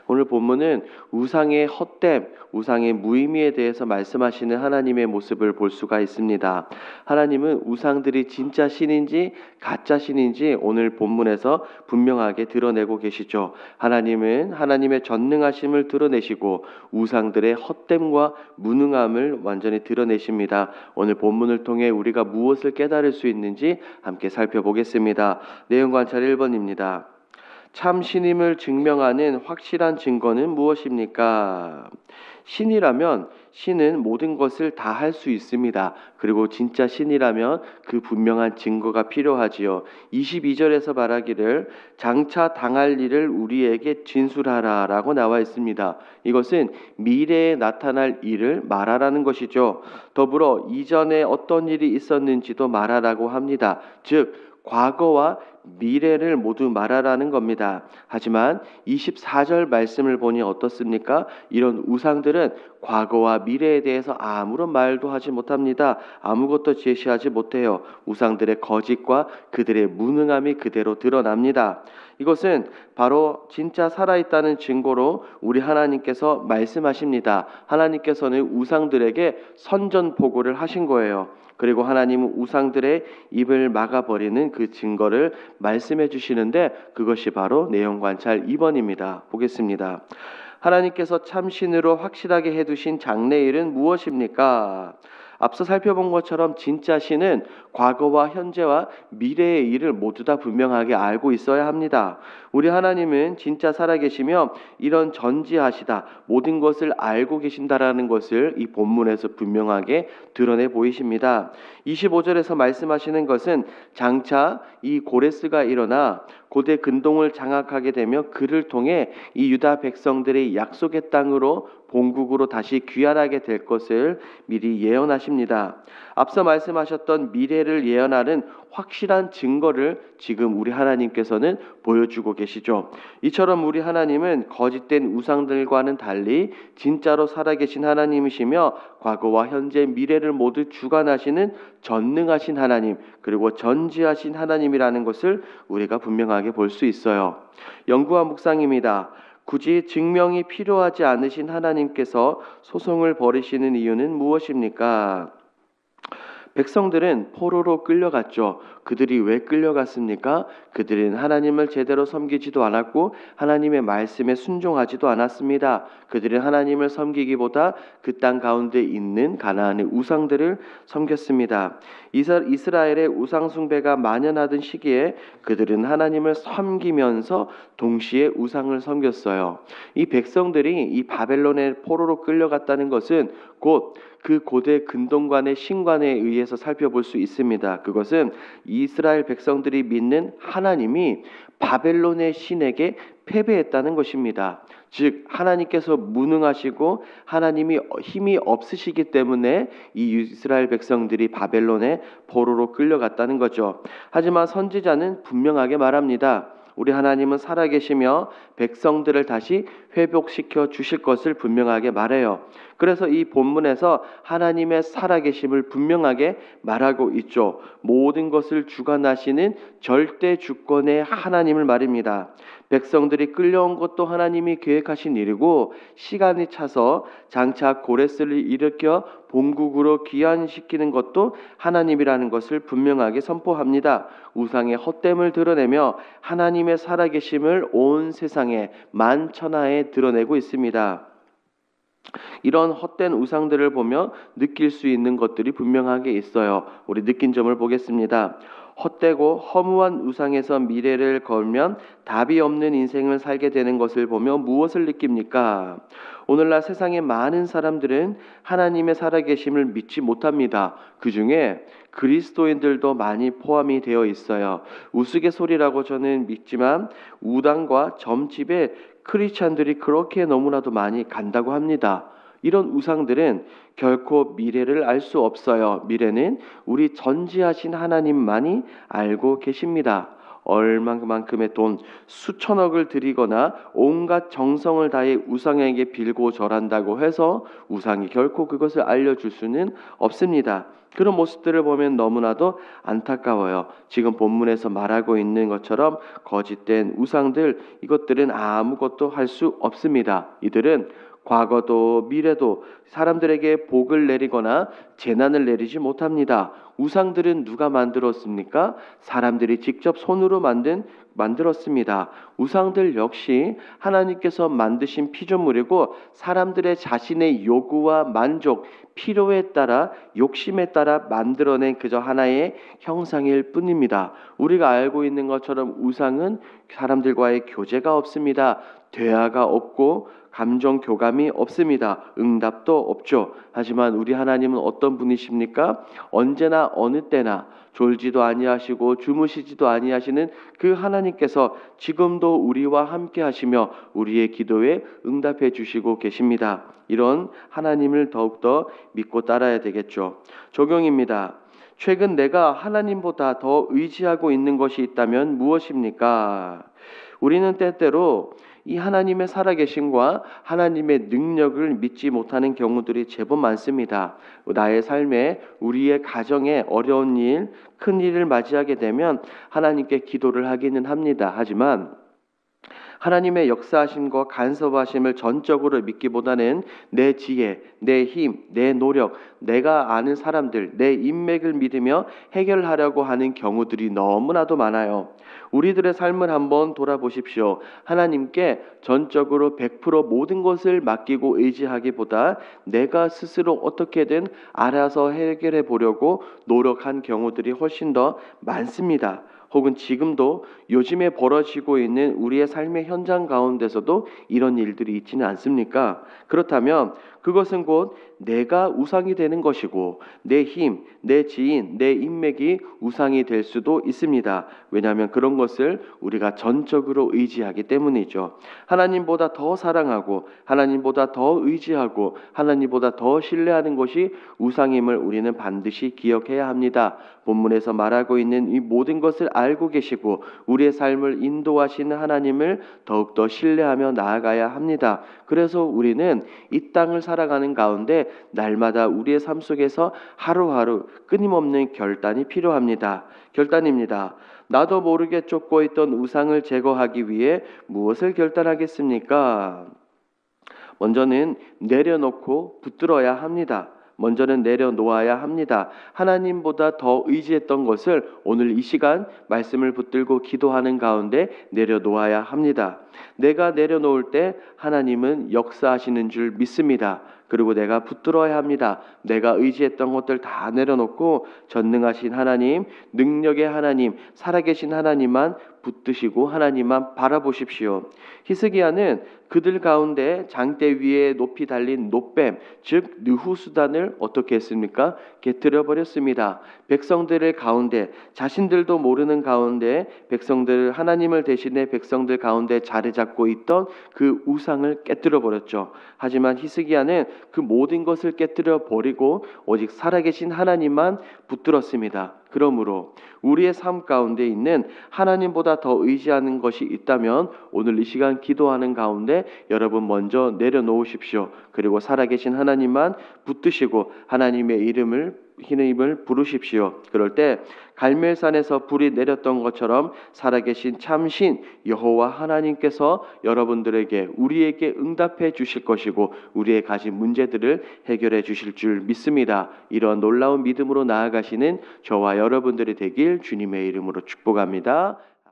오늘 본문은 우상의 헛됨, 우상의 무의미에 대해서 말씀하시는 하나님의 모습을 볼 수가 있습니다. 하나님은 우상들이 진짜 신인지 가짜 신인지 오늘 본문에서 분명하게 드러내고 계시죠. 하나님은 하나님의 전능하심을 드러내시고 우상들의 헛됨과 무능함을 완전히 드러내십니다. 오늘 본문을 통해 우리가 무엇을 깨달을 수 있는지 함께 살펴보겠습니다. 내용 관찰 1번입니다. 참 신임을 증명하는 확실한 증거는 무엇입니까? 신이라면 신은 모든 것을 다 할 수 있습니다. 그리고 진짜 신이라면 그 분명한 증거가 필요하지요. 22절에서 말하기를 장차 당할 일을 우리에게 진술하라 라고 나와 있습니다. 이것은 미래에 나타날 일을 말하라는 것이죠. 더불어 이전에 어떤 일이 있었는지도 말하라고 합니다. 즉 과거와 미래를 모두 말하라는 겁니다. 하지만 24절 말씀을 보니 어떻습니까? 이런 우상들은 과거와 미래에 대해서 아무런 말도 하지 못합니다. 아무것도 제시하지 못해요. 우상들의 거짓과 그들의 무능함이 그대로 드러납니다. 이것은 바로 진짜 살아있다는 증거로 우리 하나님께서 말씀하십니다. 하나님께서는 우상들에게 선전포고를 하신 거예요. 그리고 하나님은 우상들의 입을 막아버리는 그 증거를 말씀해 주시는데 그것이 바로 내용 관찰 2번입니다. 보겠습니다. 하나님께서 참신으로 확실하게 해두신 장래일은 무엇입니까? 앞서 살펴본 것처럼 진짜 신은 과거와 현재와 미래의 일을 모두 다 분명하게 알고 있어야 합니다. 우리 하나님은 진짜 살아계시며 이런 전지하시다, 모든 것을 알고 계신다라는 것을 이 본문에서 분명하게 드러내 보이십니다. 25절에서 말씀하시는 것은 장차 이 고레스가 일어나 고대 근동을 장악하게 되며 그를 통해 이 유다 백성들의 약속의 땅으로 본국으로 다시 귀환하게 될 것을 미리 예언하십니다. 앞서 말씀하셨던 미래를 예언하는 확실한 증거를 지금 우리 하나님께서는 보여주고 계시죠. 이처럼 우리 하나님은 거짓된 우상들과는 달리 진짜로 살아계신 하나님이시며 과거와 현재 미래를 모두 주관하시는 전능하신 하나님, 그리고 전지하신 하나님이라는 것을 우리가 분명하게 볼 수 있어요. 연구와 묵상입니다. 굳이 증명이 필요하지 않으신 하나님께서 소송을 벌이시는 이유는 무엇입니까? 백성들은 포로로 끌려갔죠. 그들이 왜 끌려갔습니까? 그들은 하나님을 제대로 섬기지도 않았고 하나님의 말씀에 순종하지도 않았습니다. 그들은 하나님을 섬기기보다 그 땅 가운데 있는 가나안의 우상들을 섬겼습니다. 이스라엘의 우상 숭배가 만연하던 시기에 그들은 하나님을 섬기면서 동시에 우상을 섬겼어요. 이 백성들이 이 바벨론의 포로로 끌려갔다는 것은 곧 그 고대 근동관의 신관에 의해서 살펴볼 수 있습니다. 그것은 이스라엘 백성들이 믿는 하나님이 바벨론의 신에게 패배했다는 것입니다. 즉 하나님께서 무능하시고 하나님이 힘이 없으시기 때문에 이 이스라엘 백성들이 바벨론의 포로로 끌려갔다는 거죠. 하지만 선지자는 분명하게 말합니다. 우리 하나님은 살아계시며 백성들을 다시 회복시켜 주실 것을 분명하게 말해요. 그래서 이 본문에서 하나님의 살아계심을 분명하게 말하고 있죠. 모든 것을 주관하시는 절대 주권의 하나님을 말입니다. 백성들이 끌려온 것도 하나님이 계획하신 일이고 시간이 차서 장차 고레스를 일으켜 본국으로 귀환시키는 것도 하나님이라는 것을 분명하게 선포합니다. 우상의 헛됨을 드러내며 하나님의 살아계심을 온 세상에 만천하에 드러내고 있습니다. 이런 헛된 우상들을 보며 느낄 수 있는 것들이 분명하게 있어요. 우리 느낀 점을 보겠습니다. 헛되고 허무한 우상에서 미래를 걸면 답이 없는 인생을 살게 되는 것을 보며 무엇을 느낍니까? 오늘날 세상의 많은 사람들은 하나님의 살아계심을 믿지 못합니다. 그 중에 그리스도인들도 많이 포함이 되어 있어요. 우스갯소리라고 저는 믿지만 우당과 점집에 크리스찬들이 그렇게 너무나도 많이 간다고 합니다. 이런 우상들은 결코 미래를 알 수 없어요. 미래는 우리 전지하신 하나님만이 알고 계십니다. 얼마만큼의 돈, 수천억을 들이거나 온갖 정성을 다해 우상에게 빌고 절한다고 해서 우상이 결코 그것을 알려줄 수는 없습니다. 그런 모습들을 보면 너무나도 안타까워요. 지금 본문에서 말하고 있는 것처럼 거짓된 우상들, 이것들은 아무것도 할 수 없습니다. 이들은 과거도 미래도 사람들에게 복을 내리거나 재난을 내리지 못합니다. 우상들은 누가 만들었습니까? 사람들이 직접 손으로 만들었습니다. 우상들 역시 하나님께서 만드신 피조물이고 사람들의 자신의 요구와 만족, 필요에 따라 욕심에 따라 만들어낸 그저 하나의 형상일 뿐입니다. 우리가 알고 있는 것처럼 우상은 사람들과의 교제가 없습니다. 대화가 없고 감정 교감이 없습니다. 응답도 없죠. 하지만 우리 하나님은 어떤 분이십니까? 언제나 어느 때나 졸지도 아니하시고 주무시지도 아니하시는 그 하나님께서 지금도 우리와 함께 하시며 우리의 기도에 응답해 주시고 계십니다. 이런 하나님을 더욱더 믿고 따라야 되겠죠. 적용입니다. 최근 내가 하나님보다 더 의지하고 있는 것이 있다면 무엇입니까? 우리는 때때로 이 하나님의 살아계심과 하나님의 능력을 믿지 못하는 경우들이 제법 많습니다. 나의 삶에, 우리의 가정에 어려운 일, 큰 일을 맞이하게 되면 하나님께 기도를 하기는 합니다. 하지만 하나님의 역사하심과 간섭하심을 전적으로 믿기보다는 내 지혜, 내 힘, 내 노력, 내가 아는 사람들, 내 인맥을 믿으며 해결하려고 하는 경우들이 너무나도 많아요. 우리들의 삶을 한번 돌아보십시오. 하나님께 전적으로 100% 모든 것을 맡기고 의지하기보다 내가 스스로 어떻게든 알아서 해결해 보려고 노력한 경우들이 훨씬 더 많습니다. 혹은 지금도 요즘에 벌어지고 있는 우리의 삶의 현장 가운데서도 이런 일들이 있지는 않습니까? 그렇다면 그것은 곧 내가 우상이 되는 것이고 내 힘, 내 지인, 내 인맥이 우상이 될 수도 있습니다. 왜냐하면 그런 것을 우리가 전적으로 의지하기 때문이죠. 하나님보다 더 사랑하고 하나님보다 더 의지하고 하나님보다 더 신뢰하는 것이 우상임을 우리는 반드시 기억해야 합니다. 본문에서 말하고 있는 이 모든 것을 알고 계시고 우리의 삶을 인도하시는 하나님을 더욱더 신뢰하며 나아가야 합니다. 그래서 우리는 이 땅을 살아가는 가운데 날마다 우리의 삶 속에서 하루하루 끊임없는 결단이 필요합니다. 결단입니다. 나도 모르게 쫓고 있던 우상을 제거하기 위해 무엇을 결단하겠습니까? 먼저는 내려놓고 붙들어야 합니다. 먼저는 내려놓아야 합니다. 하나님보다 더 의지했던 것을 오늘 이 시간 말씀을 붙들고 기도하는 가운데 내려놓아야 합니다. 내가 내려놓을 때 하나님은 역사하시는 줄 믿습니다. 그리고 내가 붙들어야 합니다. 내가 의지했던 것들 다 내려놓고 전능하신 하나님, 능력의 하나님, 살아계신 하나님만 붙드시고 하나님만 바라보십시오. 히스기야는 그들 가운데 장대 위에 높이 달린 놋뱀, 즉 느후수단을 어떻게 했습니까? 깨뜨려 버렸습니다. 백성들의 가운데, 자신들도 모르는 가운데 백성들, 하나님을 대신해 백성들 가운데 자리 잡고 있던 그 우상을 깨뜨려 버렸죠. 하지만 히스기야는 그 모든 것을 깨뜨려 버리고 오직 살아계신 하나님만 붙들었습니다. 그러므로 우리의 삶 가운데 있는 하나님보다 더 의지하는 것이 있다면 오늘 이 시간 기도하는 가운데 여러분 먼저 내려놓으십시오. 그리고 살아계신 하나님만 붙드시고 하나님의 힘을 부르십시오. 그럴 때 갈멜산에서 불이 내렸던 것처럼 살아계신 참신 여호와 하나님께서 여러분들에게 우리에게 응답해 주실 것이고 우리의 가진 문제들을 해결해 주실 줄 믿습니다. 이런 놀라운 믿음으로 나아가시는 저와 여러분들이 되길 주님의 이름으로 축복합니다.